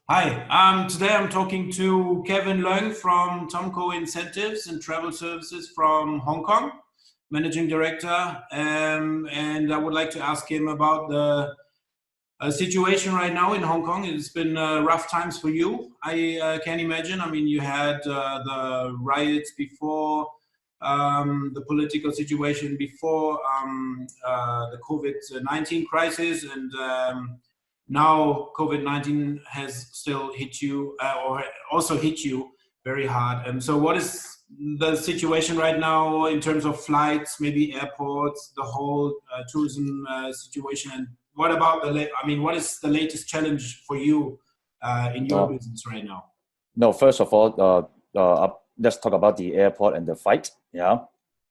Hi, today I'm talking to Kevin Leung from Tomco Incentives and Travel Services from Hong Kong, Managing Director. And I would like to ask him about the situation right now in Hong Kong. It's been rough times for you, I can imagine. I mean, you had the riots before, the political situation before the COVID-19 crisis, and now COVID-19 has still hit you, or also hit you very hard. And so, what is the situation right now in terms of flights, maybe airports, the whole tourism situation, and what about what is the latest challenge for you in your Uh, business right now? no, first of all, let's talk about the airport and the flight. Yeah.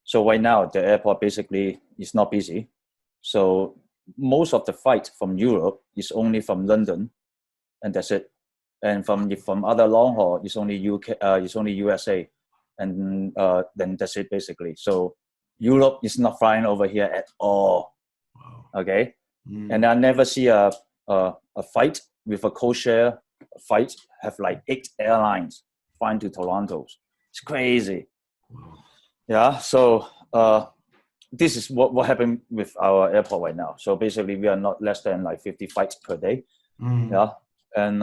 So right now, the airport basically is not busy. So most of the flight from Europe is only from London, and that's it. And from other long haul, it's only UK, it's only USA, and then that's it basically. So Europe is not flying over here at all. Wow. Okay, and Mm. I never see a flight with a co-share flight have like 8 airlines flying to Toronto. It's crazy. Wow. Yeah. So this is what happened with our airport right now. So basically, we are not less than like 50 flights per day. Mm. Yeah. And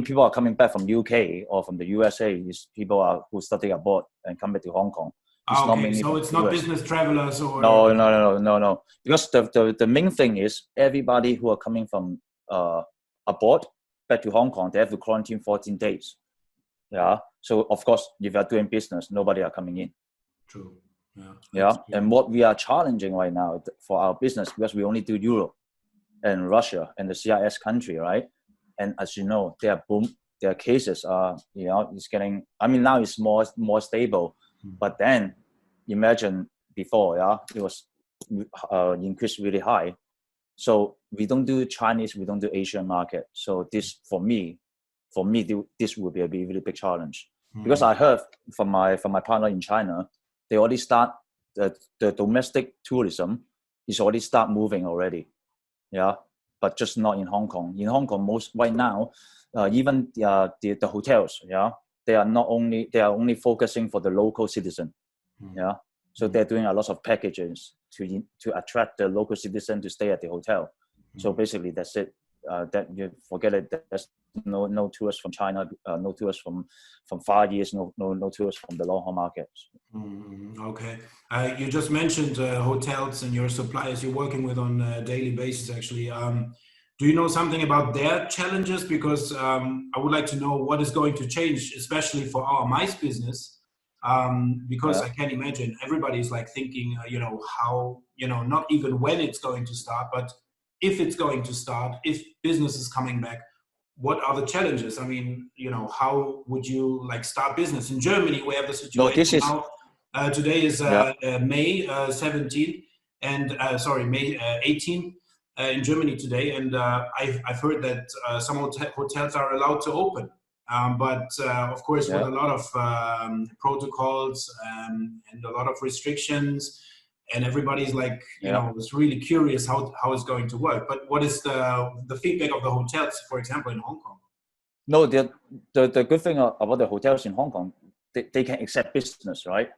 people are coming back from UK or from the USA. Is who study abroad and come back to Hong Kong. It's Ah, not okay, mainly so from it's the not US. business travelers or No. Because the main thing is everybody who are coming from abroad back to Hong Kong, they have to quarantine 14 days. Yeah. So of course, if you're doing business, nobody are coming in. true. Yeah, Yeah. that's And true. what we are challenging right now for our business, because we only do Europe and Russia and the CIS country, right? And as you know, their cases are, it's getting, now it's more stable. Mm. But then imagine before, yeah, it was increased really high. So we don't do Chinese, we don't do Asian market. So this this will be a really big challenge. Because Mm. I heard from my partner in China, they already start the domestic tourism is already start moving already. Yeah, but just not in Hong Kong. In Hong Kong, most right now, even the hotels, yeah, they are only focusing for the local citizen. Mm. Yeah, so Mm. they're doing a lot of packages to attract the local citizen to stay at the hotel. So Mm. basically, that's it. That you forget it. There's no tourists from China, no tourists from Far East, no tourists from the long haul markets. Okay. You just mentioned hotels and your suppliers you're working with on a daily basis, actually. Do you know something about their challenges? Because I would like to know what is going to change, especially for our mice business. Because Yeah. I can imagine everybody's like thinking, how, not even when it's going to start, but if it's going to start, if business is coming back, what are the challenges? I mean, how would you like start business in Germany? We have the No, situation this is now. Today is yeah. May 17th and sorry, May 18th in Germany today. And I've heard that some hotels are allowed to open. But of course, with Yeah. a lot of protocols and a lot of restrictions, and everybody's like, Yeah. is really curious how it's going to work. But what is the feedback of the hotels, for example, in Hong Kong? No, the good thing about the hotels in Hong Kong, they can accept business, right?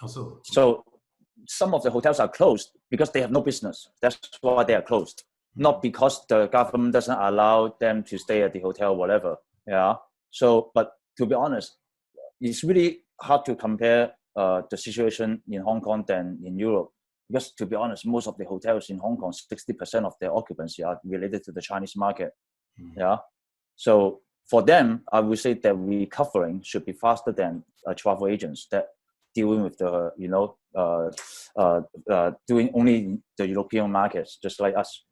Also, okay. So some of the hotels are closed because they have no business. That's why they are closed. Mm. Not because the government doesn't allow them to stay at the hotel, whatever. Yeah. So, but to be honest, it's really hard to compare the situation in Hong Kong than in Europe. Because to be honest, most of the hotels in Hong Kong, 60% of their occupancy are related to the Chinese market. Mm. Yeah. So for them, I would say that recovering should be faster than travel agents that dealing with the doing only the European markets, just like us.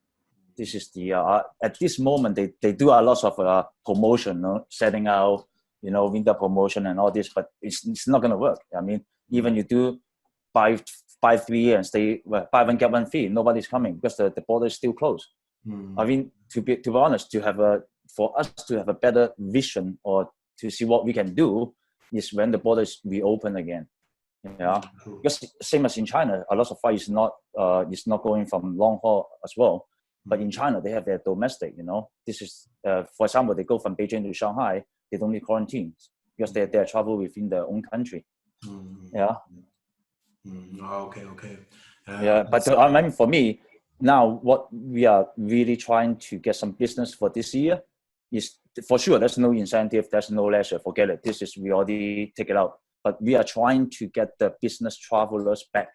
This is the at this moment they do a lot of promotion, setting out winter promotion and all this, but it's not going to work. I mean, Mm. even you do buy 3 and stay buy one get one free, nobody's coming because the border is still closed. I Mm. mean, to be honest, for us to have a better vision or to see what we can do is when the borders reopen again. Yeah, True. because same as in China, a lot of flight is not going from long haul as well. But in China, they have their domestic, you know. This is, for example, they go from Beijing to Shanghai, they don't need quarantines because they're travel within their own country. Yeah. Okay. Yeah, but I mean, for me, now what we are really trying to get some business for this year is, for sure, there's no incentive, there's no leisure, forget it. This is, we already take it out. But we are trying to get the business travelers back.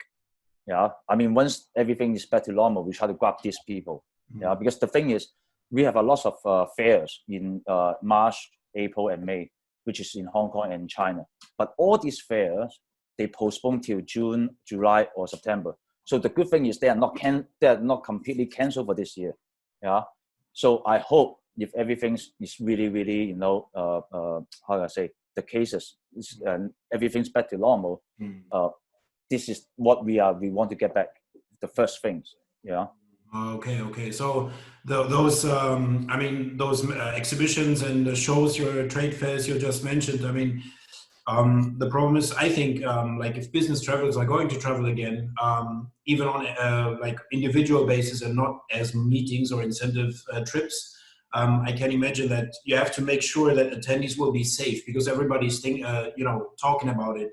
Yeah, I mean, once everything is back to normal, we try to grab these people. Yeah, because the thing is, we have a lot of fairs in March, April, and May, which is in Hong Kong and China. But all these fairs, they postpone till June, July, or September. So the good thing is they are not completely canceled for this year. Yeah. So I hope if everything is really, really, you know, how do I say, the cases, everything's back to normal. This is what we want to get back. The first things. Yeah. Okay. So those exhibitions and the shows, your trade fairs you just mentioned, I mean, the problem is, I think, like if business travelers are going to travel again, even on like individual basis and not as meetings or incentive trips, I can imagine that you have to make sure that attendees will be safe, because everybody's talking about it.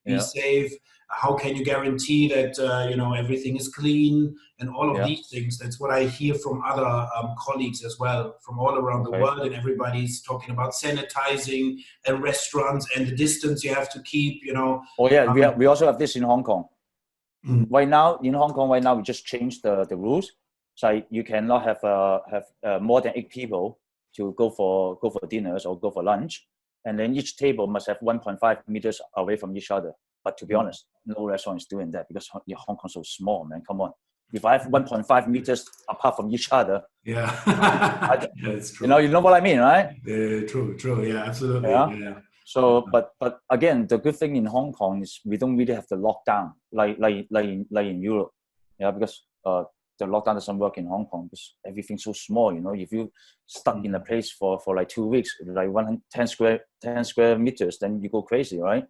Be safe. How can you guarantee that everything is clean and all of these things? That's what I hear from other colleagues as well, from all around the world, and everybody's talking about sanitizing and restaurants and the distance you have to keep. Oh yeah, we also have this in Hong Kong. Right now in Hong Kong, we just changed the rules. So you cannot have more than 8 people to go for dinners or go for lunch, and then each table must have 1.5 meters away from each other. But to be honest, no restaurant is doing that because Hong Kong's so small, man. Come on, if I have 1.5 meters apart from each other, that's true. You know what I mean, right? True. Yeah, absolutely. Yeah. So, but again, the good thing in Hong Kong is we don't really have the lockdown like in Europe. Yeah, because the lockdown doesn't work in Hong Kong because everything's so small. If you stuck in a place for like 2 weeks, like 10 square meters, then you go crazy, right?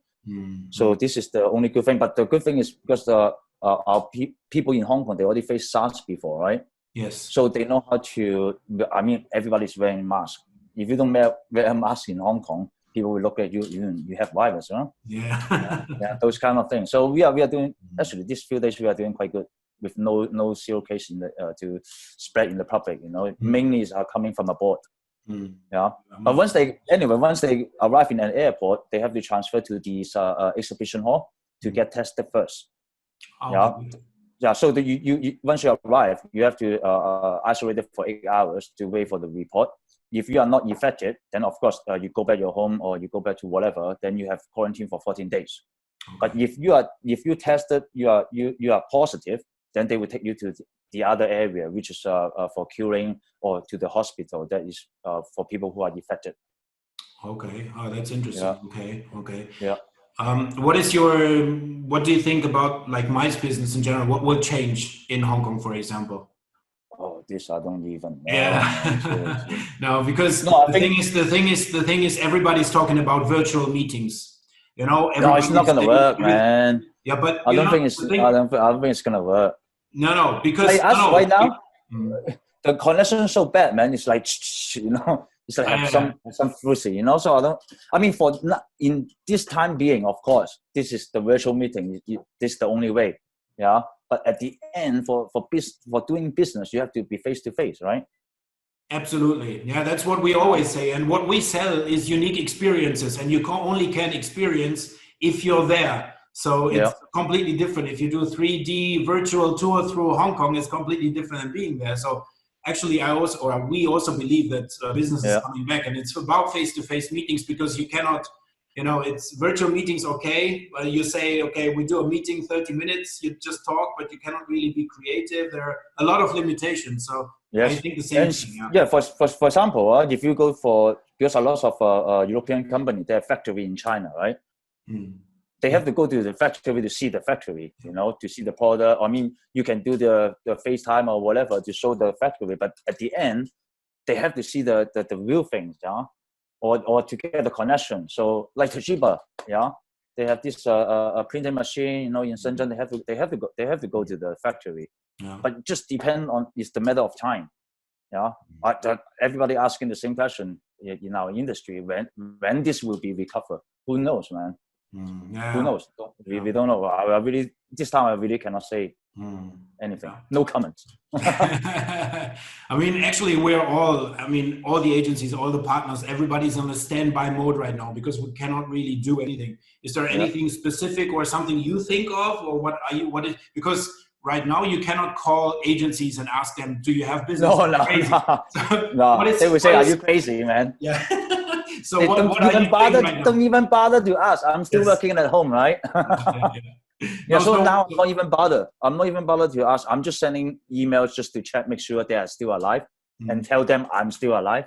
So this is the only good thing. But the good thing is because our people in Hong Kong, they already faced SARS before, right? Yes. So they know how to. I mean, everybody's wearing masks. If you don't wear a mask in Hong Kong, people will look at you. You have virus, huh? Yeah. Those kind of things. So we are doing, actually these few days we are doing quite good with no zero case to spread in the public. Mainly is coming from abroad. Yeah. But once they arrive in an airport, they have to transfer to this exhibition hall to get tested first. Yeah. So you once you arrive, you have to isolate it for 8 hours to wait for the report. If you are not infected, then of course you go back your home or you go back to whatever. Then you have quarantine for 14 days. Okay. But if you tested, you are positive, then they will take you to the other area, which is for curing, or to the hospital that is for people who are infected. Okay. Oh, that's interesting. Yeah. Okay. Yeah. What do you think about like mice business in general? What will change in Hong Kong, for example? Oh, this I don't even know. Yeah. No, because the thing is, everybody's talking about virtual meetings. No, it's not gonna work, man. Yeah, but I don't think it's gonna work. No, because right now, the connection is so bad, man. It's like it's like have some fuzzy, So in this time being, of course, this is the virtual meeting. This is the only way, yeah. But at the end, for doing business, you have to be face to face, right? Absolutely, yeah. That's what we always say, and what we sell is unique experiences, and you only can experience if you're there. So it's completely different. If you do 3D virtual tour through Hong Kong, it's completely different than being there. So actually, we also believe that business is coming back, and it's about face-to-face meetings, because you cannot, it's virtual meetings. Okay, you say, okay, we do a meeting 30 minutes, you just talk, but you cannot really be creative. There are a lot of limitations. So I think the same thing. Yeah, for example, if you go because a lot of European companies, they have factory in China, right? They have to go to the factory to see the factory, to see the product. I mean, you can do the FaceTime or whatever to show the factory, but at the end, they have to see the real things, or to get the connection. So like Toshiba, they have this a printing machine, you know, in Shenzhen. They have to go to the factory. Yeah. But just depend on, it's the matter of time. Yeah, everybody asking the same question in our industry, when this will be recovered. Who knows, man? Yeah. Who knows? We don't know. I really, this time I really cannot say anything. Yeah. No comments. I mean, actually, all the agencies, all the partners, everybody's on a standby mode right now because we cannot really do anything. Is there anything specific or something you think of, or because right now you cannot call agencies and ask them, do you have business? No. They will say, are you crazy, man? Yeah. So they what don't are you doing right now? Don't even bother to ask. I'm still working at home, right? Yeah, so now I'm not even bothered. I'm not even bothered to ask. I'm just sending emails just to check, make sure they are still alive, and tell them I'm still alive.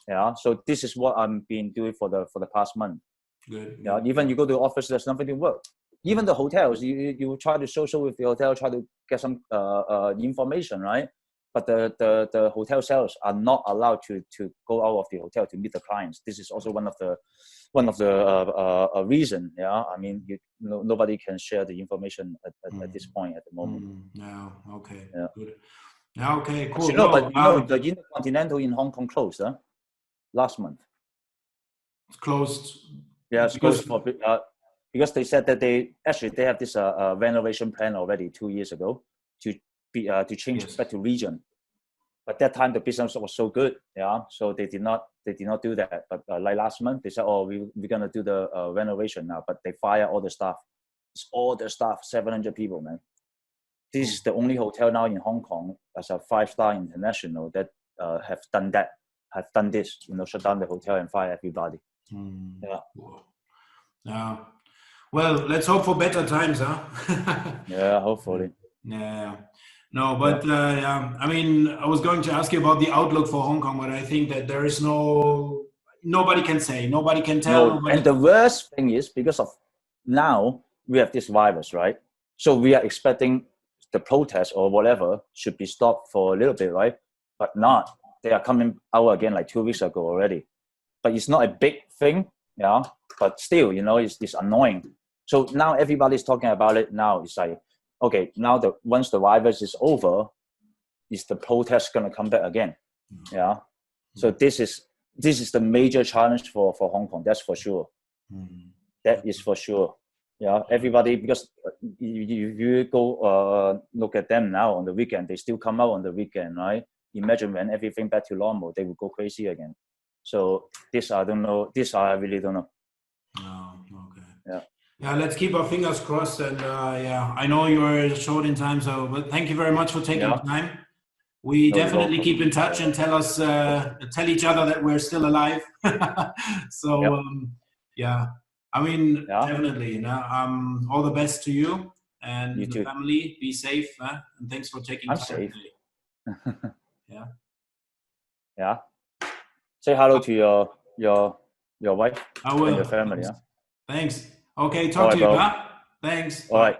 Yeah. So this is what I've been doing for the past month. Good. Yeah. Even you go to the office, there's nothing to work. Even the hotels, you try to social with the hotel, try to get some information, right? But the hotel sales are not allowed to go out of the hotel to meet the clients. This is also one of the reason. Yeah, I mean, nobody can share the information at this point at the moment. No, okay, yeah. Good. Yeah, okay, cool. The Intercontinental in Hong Kong closed last month. It's closed. Yeah, it's closed because they said that they have this renovation plan already 2 years ago to change back to region. But that time the business was so good, yeah. So they did not do that. But like last month, they said, "Oh, we're gonna do the renovation now." But they fire all the staff. It's all the staff, 700 people, man. This is the only hotel now in Hong Kong as a 5-star international that have done this. You know, shut down the hotel and fire everybody. Yeah. Yeah. Well, let's hope for better times, huh? Yeah, hopefully. Yeah. No, but I mean, I was going to ask you about the outlook for Hong Kong, but I think that there is nobody can say, nobody can tell. And the worst thing is because of now we have this virus, right? So we are expecting the protest or whatever should be stopped for a little bit, right? But not. They are coming out again like 2 weeks ago already. But it's not a big thing, yeah. But still, you know, it's annoying. So now everybody's talking about it. Now it's like, okay, now once the virus is over, is the protest gonna come back again? Yeah. So this is the major challenge for Hong Kong. That's for sure. That is for sure. Yeah. Everybody, because you go look at them now on the weekend, they still come out on the weekend, right? Imagine when everything back to normal, they will go crazy again. So this I don't know. This I really don't know. Oh, okay. Yeah. Yeah, let's keep our fingers crossed. And yeah, I know you're short in time, so but thank you very much for taking time. We definitely keep in touch and tell each other that we're still alive. So yeah, I mean, definitely. You know, all the best to you and the family. Be safe, and thanks for taking time. I'm safe. Yeah. Yeah. Say hello to your wife and your family. Thanks. Okay, talk to you. Thanks. All right.